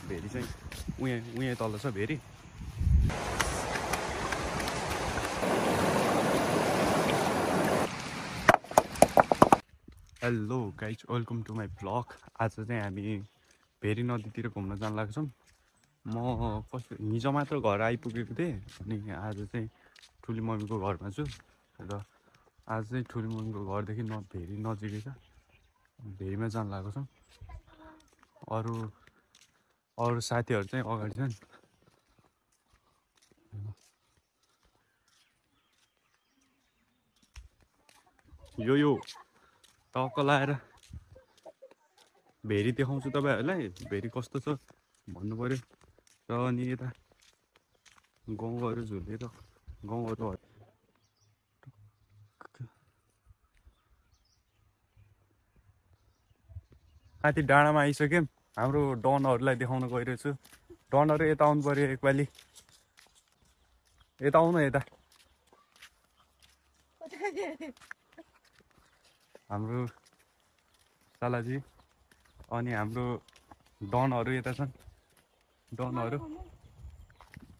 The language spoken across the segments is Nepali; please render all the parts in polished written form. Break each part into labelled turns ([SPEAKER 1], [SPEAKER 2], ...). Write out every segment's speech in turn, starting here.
[SPEAKER 1] भेरी चाहिँ उहाँ तल छ very. Hello guys, welcome to my blog. आज चाहिँ हामी भेरी नदीतिर घुम्न जान लाग्छौँ। म हिजो मात्र घर आइपुगेको थिएँ अनि आज चाहिँ ठुली मम्मीको घरमा छु र आज चाहिँ ठुली मम्मीको घरदेखि भेरी नजिकै छ, भेरीमा जान लागेको छौँ। अरू साथीहरू चाहिँ अगाडि छन्। यो टक्क लाएर भेरी देखाउँछु तपाईँहरूलाई। भेरी कस्तो छ भन्नु पऱ्यो। र अनि यता गाउँहरू झुलेर गाउँहरू माथि डाँडामा आइसक्यौँ। हाम्रो डनहरूलाई देखाउन गइरहेछु। डनहरू यता आउनु पऱ्यो एकपालि, यता आउनु यता। हाम्रो सालाजी अनि हाम्रो डनहरू यता छन्।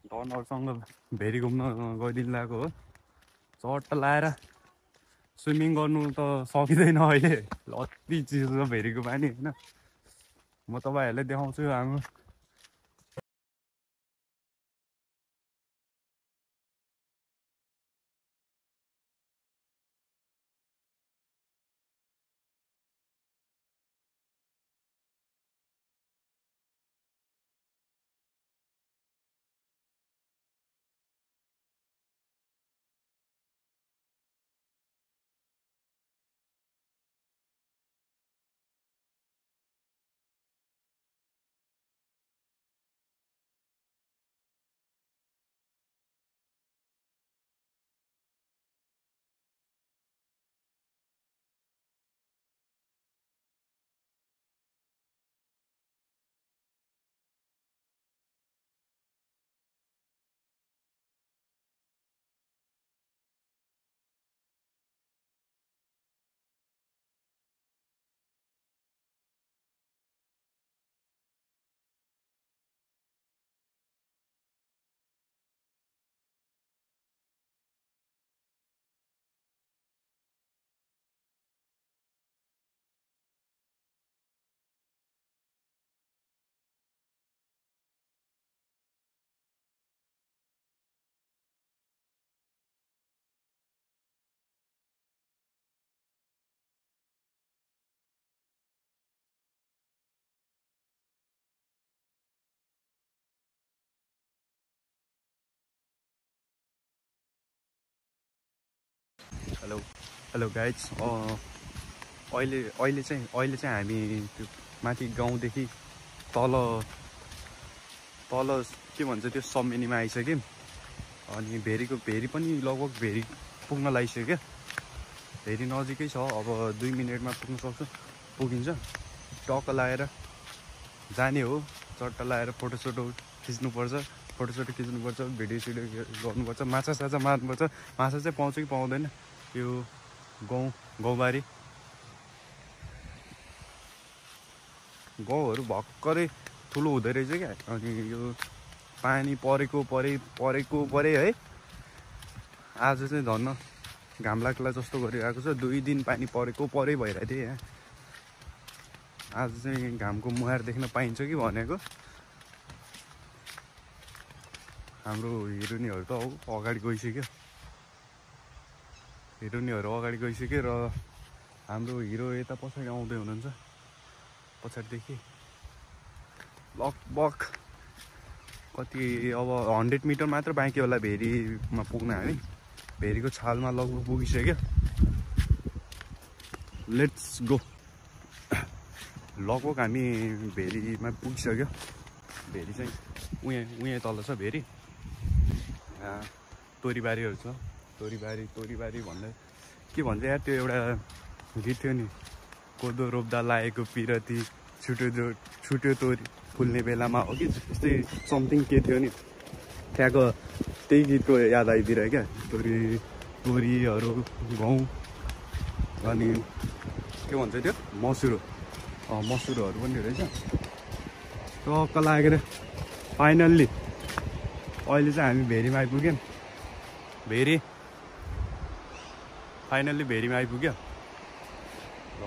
[SPEAKER 1] डनहरूसँग भेरी घुम्न गइदिनु लागेको हो। चट्ट लाएर स्विमिङ गर्नु त सकिँदैन अहिले, अति चिसो छ भेरीको पानी होइन। म तपाईँहरूलाई देखाउँछु हाम्रो हेलो गाइज। अहिले चाहिँ हामी त्यो माथि गाउँदेखि तल के भन्छ त्यो सम्मेनीमा आइसक्यौँ। अनि भेरी पनि लगभग भेरी पुग्न लागिसक्यो। भेरी नजिकै छ, अब 2 मिनटमा पुगिन्छ। टक्क लाएर जाने हो। चट्ट लाएर फोटोसोटो खिच्नुपर्छ, भिडियो सिडियो गर्नुपर्छ, माछा साछा मार्नुपर्छ। माछा चाहिँ पाउँछ कि पाउँदैन, यो गाउँहरू भर्खरै ठुलो हुँदै रहेछ क्या। अनि यो पानी परेको है। आज चाहिँ धन्न घाम लाग्ला जस्तो गरिरहेको छ। 2 दिन पानी परै भइरहेको थियो यहाँ। आज चाहिँ घामको मुहार देख्न पाइन्छ कि भनेको। हाम्रो हिरोनीहरू त अगाडि गइसक्यो। र हाम्रो हिरो यता पछाडि आउँदै हुनुहुन्छ। पछाडिदेखि लगभग कति अब 100 मिटर मात्र बाँकी होला भेरीमा पुग्न। हामी भेरीको छालमा लगभग पुगिसक्यो। Let's go. लगभग हामी भेरीमा पुगिसक्यो। भेरी चाहिँ उहाँ तल छ भेरी। तोरीबारीहरू छ। तोरीबारी भन्दा के भन्छ यार, त्यो एउटा गीत थियो नि, कोदो रोप्दा लागेको पिरती छुट्यो तोरी फुल्ने बेलामा हो कि त्यस्तै समथिङ के थियो नि। त्यहाँको त्यही गीतको याद आइदिरह्यो क्या। तोरीहरू गहुँ अनि के भन्छ त्यो मसुरोहरू पनि रहेछ। टक्क लागेर फाइनल्ली अहिले चाहिँ हामी भेरीमा आइपुग्यौँ। भेरी फाइनल्ली भेरीमा आइपुग्यो। र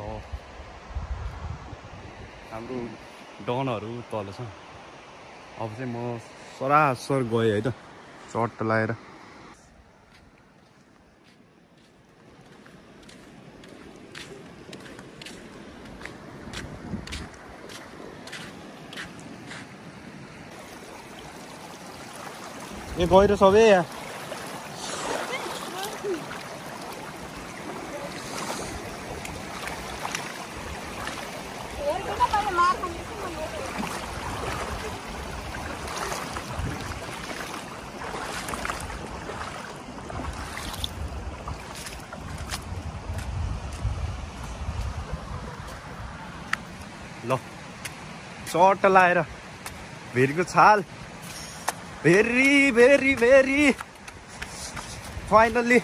[SPEAKER 1] हाम्रो डनहरू तल छ। अब चाहिँ म सरासर गएँ है त चट्ट लगाएर। ए गएर सबै यहाँ ल चट्ट लाएर भेरीको छाल भेरी फाइनल्ली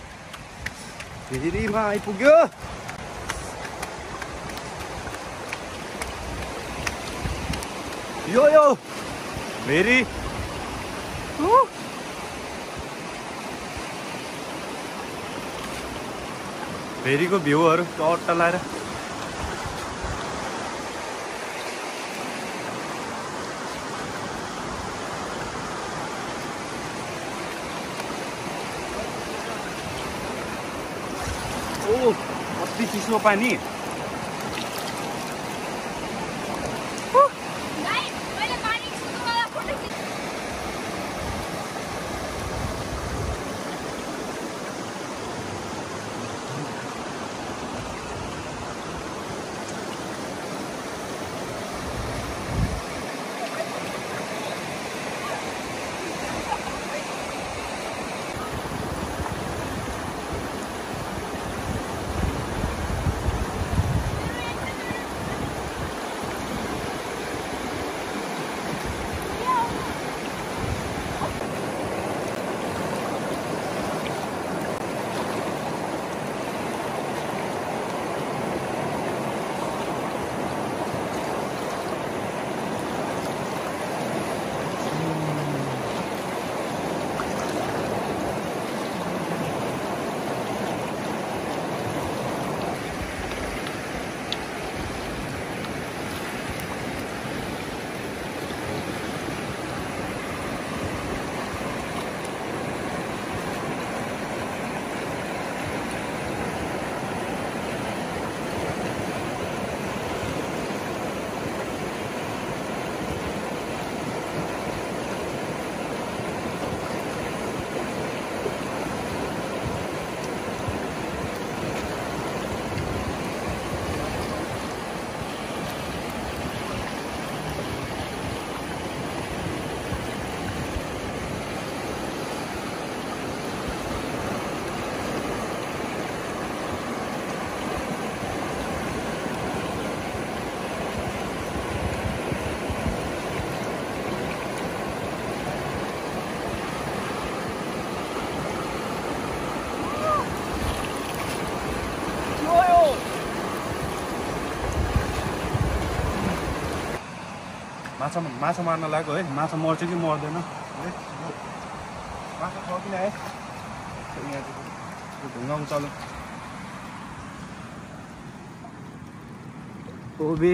[SPEAKER 1] भेरीमा आइपुग्यो। यो भेरी भेरीको भ्यूहरू चट्ट लाएर कति चिसो पानी। माछा मार्न लाग्यो है। माछा मर्छ कि मर्दैन माछा छ कि है ढुङ्गा उचालो ओबे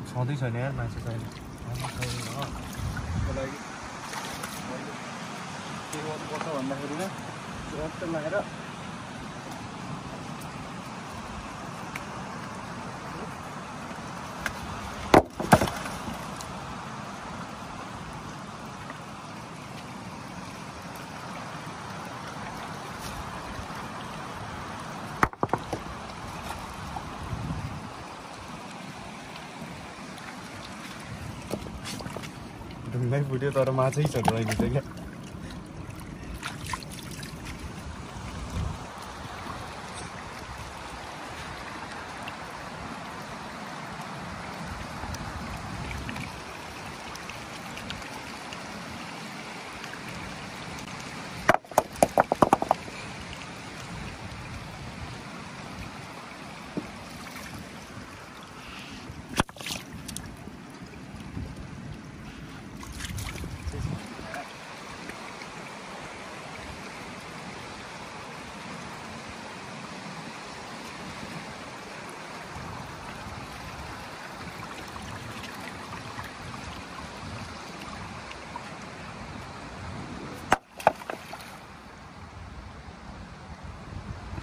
[SPEAKER 1] छँदै छैन यार माछा छैन। त्यसको लागि के गर्नुपर्छ भन्दाखेरि चट्ट लगाएर ढुङ्गै फुट्यो तर माछै छ रहेको चाहिँ क्या।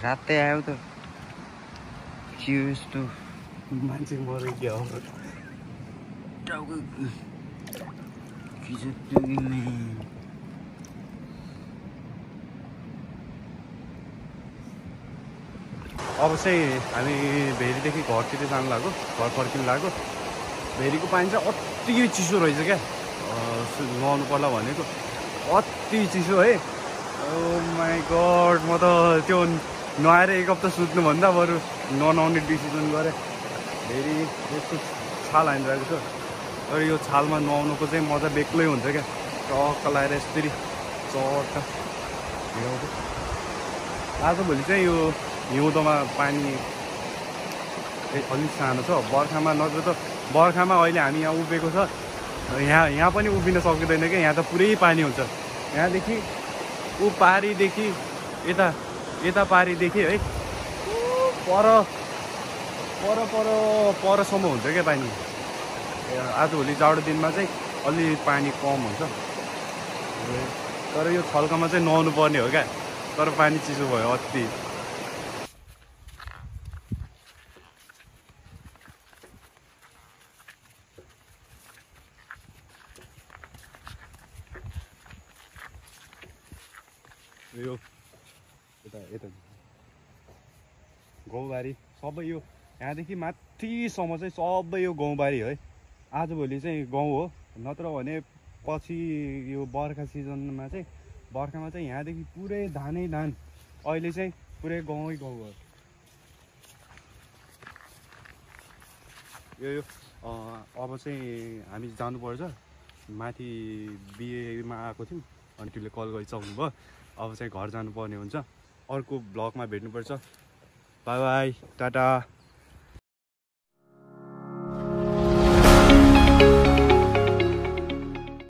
[SPEAKER 2] रातै आयो त के हो यस्तो
[SPEAKER 1] मान्छे मरे क्या हो
[SPEAKER 2] टाउको किन दुख्ने
[SPEAKER 1] अब चाहिँ हामी भेरीदेखि घरतिर जानु लाग्यो घर फर्किनु लाग्यो भेरीको पानी चाहिँ अति चिसो रहेछ क्या नुहाउनु पर्ला भनेको अति चिसो है ओ माई गड म त त्यो नुहाएर एक हप्ता सुत्नुभन्दा बरु ननुहाउने डिसिजन गरेँ भेरी यस्तो छाल हानिरहेको छ तर यो छालमा नुहाउनुको चाहिँ मजा बेग्लै हुन्छ क्या टक्क लगाएर यसरी चट्ट हिँडाउँछ आजभोलि चाहिँ यो हिउँदोमा पानी अलिक सानो छ बर्खामा नत्र त बर्खामा अहिले हामी यहाँ उभिएको छ यहाँ पनि उभिन सकिँदैन क्या यहाँ त पुरै पानी हुन्छ यहाँदेखि ऊ पारीदेखि यता पारीदेखि है परसम्म हुन्छ क्या पानी आजभोलि जाडो दिनमा चाहिँ अलि पानी कम हुन्छ तर यो छल्कामा चाहिँ नुहाउनु पर्ने हो क्या तर पानी चिसो भयो अति यो यता गाउँबारी सबै यो यहाँदेखि माथिसम्म चाहिँ सबै यो गाउँबारी है आजभोलि चाहिँ गाउँ हो नत्र भने पछि यो बर्खा सिजनमा चाहिँ बर्खामा चाहिँ यहाँदेखि पुरै धानै धान अहिले चाहिँ पुरै गाउँै गाउँ हो यो अब चाहिँ हामी जानुपर्छ माथि बिहेमा आएको थियौँ अनि त्यसले कल गरिसक्नु भयो अब चाहिँ घर जानुपर्ने हुन्छ अर्को ब्लगमा भेट्नुपर्छ बाई बाई टाटा